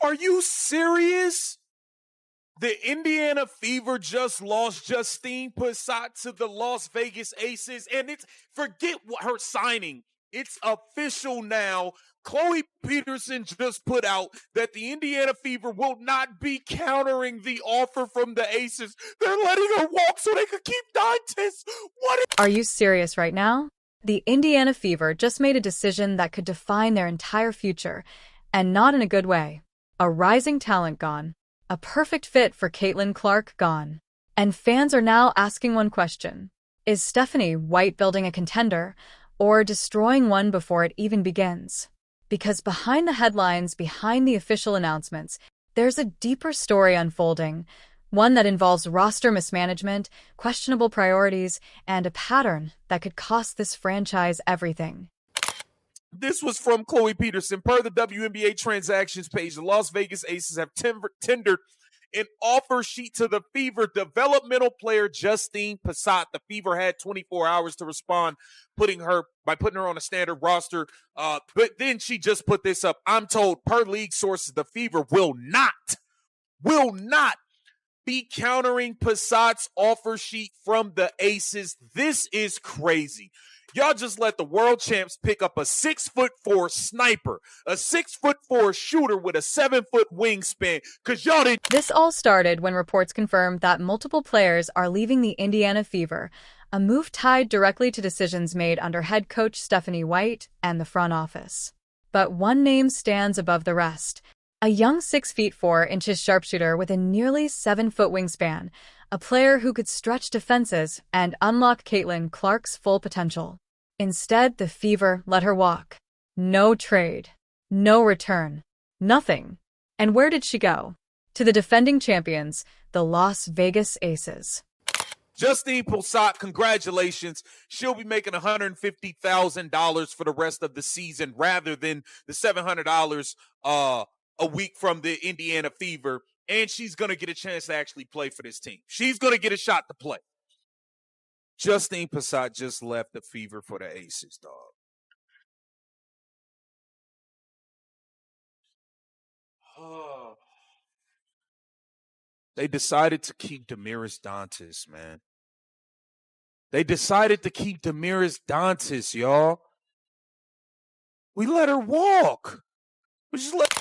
Are you serious? The Indiana Fever just lost Justine Pat to the Las Vegas Aces, and forget what her signing. It's official now. Chloe Peterson just put out that the Indiana Fever will not be countering the offer from the Aces. They're letting her walk so they could keep Dantes. Are you serious right now? The Indiana Fever just made a decision that could define their entire future, and not in a good way. A rising talent gone. A perfect fit for Caitlin Clark gone. And fans are now asking one question. Is Stephanie White building a contender, or destroying one before it even begins? Because behind the headlines, behind the official announcements, there's a deeper story unfolding, one that involves roster mismanagement, questionable priorities, and a pattern that could cost this franchise everything. This was from Chloe Peterson. Per the WNBA transactions page, the Las Vegas Aces have tendered an offer sheet to the Fever developmental player Justine Pat. The Fever had 24 hours to respond, putting her on a standard roster. But then she just put this up. I'm told, per league sources, the Fever will not be countering Pat's offer sheet from the Aces. This is crazy. Y'all just let the world champs pick up a 6'4" sniper, a 6'4" shooter with a 7-foot wingspan, because y'all didn't. This all started when reports confirmed that multiple players are leaving the Indiana Fever, a move tied directly to decisions made under head coach Stephanie White and the front office. But one name stands above the rest. A young 6'4" sharpshooter with a nearly 7-foot wingspan, a player who could stretch defenses and unlock Caitlin Clark's full potential. Instead, the Fever let her walk. No trade. No return. Nothing. And where did she go? To the defending champions, the Las Vegas Aces. Justine Pat, congratulations. She'll be making $150,000 for the rest of the season rather than the $700 a week from the Indiana Fever. And she's going to get a chance to actually play for this team. She's going to get a shot to play. Justine Pat just left the Fever for the Aces, dog. Oh. They decided to keep Damiris Dantes, man. They decided to keep Damiris Dantes, y'all. We let her walk.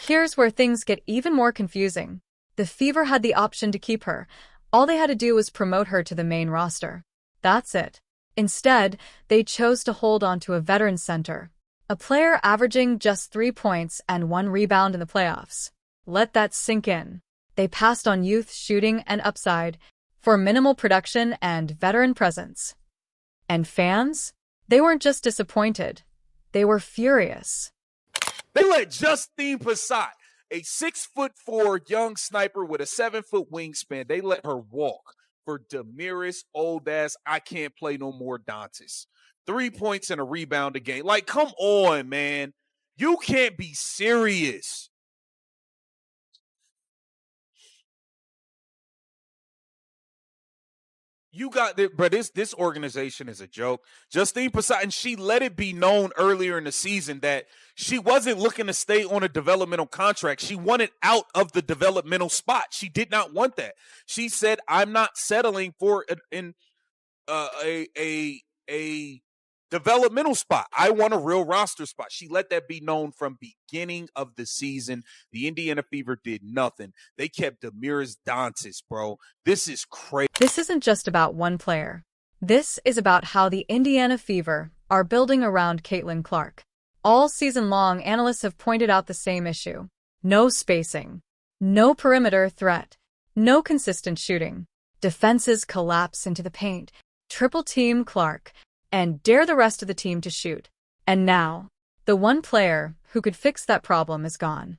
Here's where things get even more confusing. The Fever had the option to keep her. All they had to do was promote her to the main roster. That's it. Instead, they chose to hold on to a veteran center, a player averaging just 3 points and 1 rebound in the playoffs. Let that sink in. They passed on youth, shooting, and upside for minimal production and veteran presence. And fans? They weren't just disappointed. They were furious. They let Justine Pat, a 6'4" young sniper with a 7-foot wingspan, they let her walk for Damiris old ass. I can't play no more Dantes. 3 points and a rebound a game. Like, come on, man. You can't be serious. You got it, but this organization is a joke. Justine Pat, and she let it be known earlier in the season that she wasn't looking to stay on a developmental contract. She wanted out of the developmental spot. She did not want that. She said, "I'm not settling for a developmental spot. I want a real roster spot." She let that be known from beginning of the season. The Indiana Fever did nothing. They kept Damiris Dantes, bro. This is crazy. This isn't just about one player. This is about how the Indiana Fever are building around Caitlin Clark. All season long, analysts have pointed out the same issue. No spacing. No perimeter threat. No consistent shooting. Defenses collapse into the paint. Triple team Clark. And dare the rest of the team to shoot. And now, the one player who could fix that problem is gone.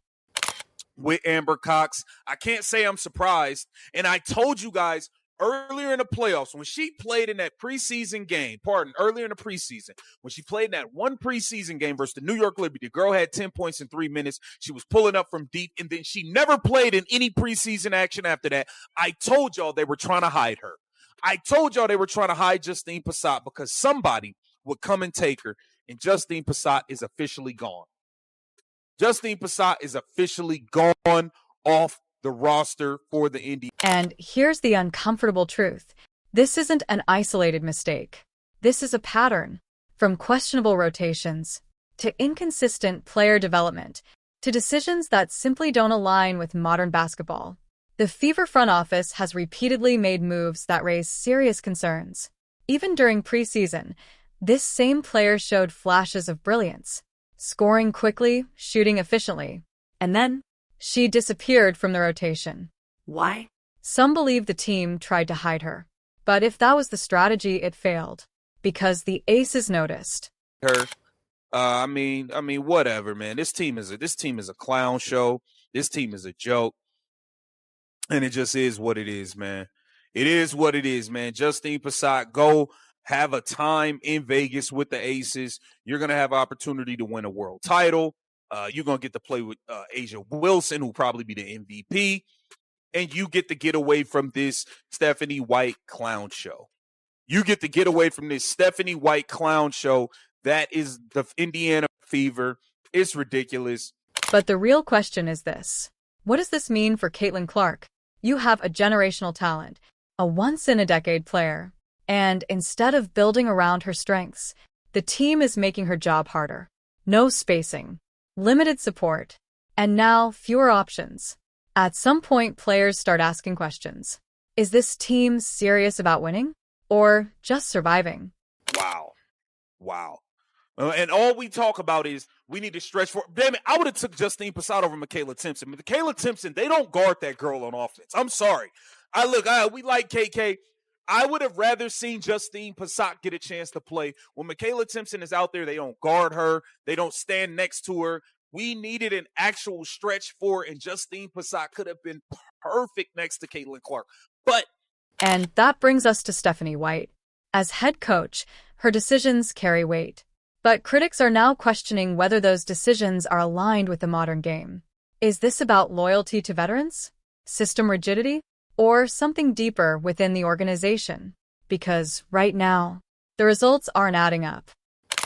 With Amber Cox, I can't say I'm surprised. And I told you guys earlier in the playoffs, when she played in that preseason game, earlier in the preseason, when she played in that one preseason game versus the New York Liberty, the girl had 10 points in 3 minutes. She was pulling up from deep, and then she never played in any preseason action after that. I told y'all they were trying to hide her. I told y'all they were trying to hide Justine Pat because somebody would come and take her, and Justine Pat is officially gone. Justine Pat is officially gone off the roster for the Indians. And here's the uncomfortable truth. This isn't an isolated mistake. This is a pattern. From questionable rotations, to inconsistent player development, to decisions that simply don't align with modern basketball. The Fever front office has repeatedly made moves that raise serious concerns. Even during preseason, this same player showed flashes of brilliance, scoring quickly, shooting efficiently, and then she disappeared from the rotation. Why? Some believe the team tried to hide her. But if that was the strategy, it failed. Because the Aces noticed her. I mean, whatever, man. This team is a clown show. This team is a joke, and it just is what it is, man. It is what it is, man. Justine Pat, go have a time in Vegas with the Aces. You're gonna have opportunity to win a world title. You're gonna get to play with Asia Wilson, who'll probably be the MVP, and you get to get away from this Stephanie White clown show. You get to get away from this Stephanie White clown show. That is the Indiana Fever. It's ridiculous. But the real question is this. What does this mean for Caitlin Clark? You have a generational talent, a once-in-a-decade player. And instead of building around her strengths, the team is making her job harder. No spacing, limited support, and now fewer options. At some point, players start asking questions. Is this team serious about winning? Or just surviving? Wow. And all we talk about is we need to stretch for. Damn it, I would have took Justine Pat over Michaela Timpson. Michaela Timpson, they don't guard that girl on offense. I'm sorry. We like KK. I would have rather seen Justine Pat get a chance to play. When Michaela Timpson is out there, they don't guard her. They don't stand next to her. We needed an actual stretch for, and Justine Pat could have been perfect next to Caitlin Clark. And that brings us to Stephanie White. As head coach, her decisions carry weight. But critics are now questioning whether those decisions are aligned with the modern game. Is this about loyalty to veterans, system rigidity, or something deeper within the organization? Because right now, the results aren't adding up.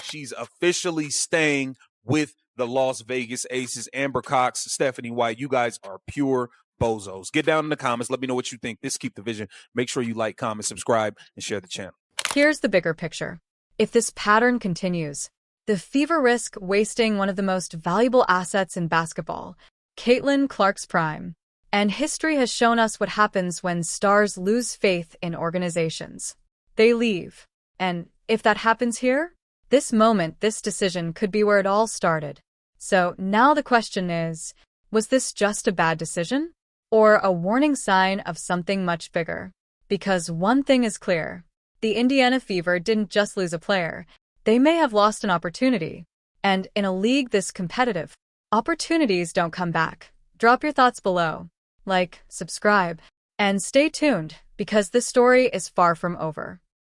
She's officially staying with the Las Vegas Aces. Amber Cox, Stephanie White, you guys are pure bozos. Get down in the comments. Let me know what you think. This Keep the Vision. Make sure you like, comment, subscribe, and share the channel. Here's the bigger picture. If this pattern continues, the Fever risk wasting one of the most valuable assets in basketball, Caitlin Clark's prime. And history has shown us what happens when stars lose faith in organizations. They leave. And if that happens here, this moment, this decision could be where it all started. So now the question is, was this just a bad decision? Or a warning sign of something much bigger? Because one thing is clear. The Indiana Fever didn't just lose a player. They may have lost an opportunity. And in a league this competitive, opportunities don't come back. Drop your thoughts below. Like, subscribe, and stay tuned because this story is far from over.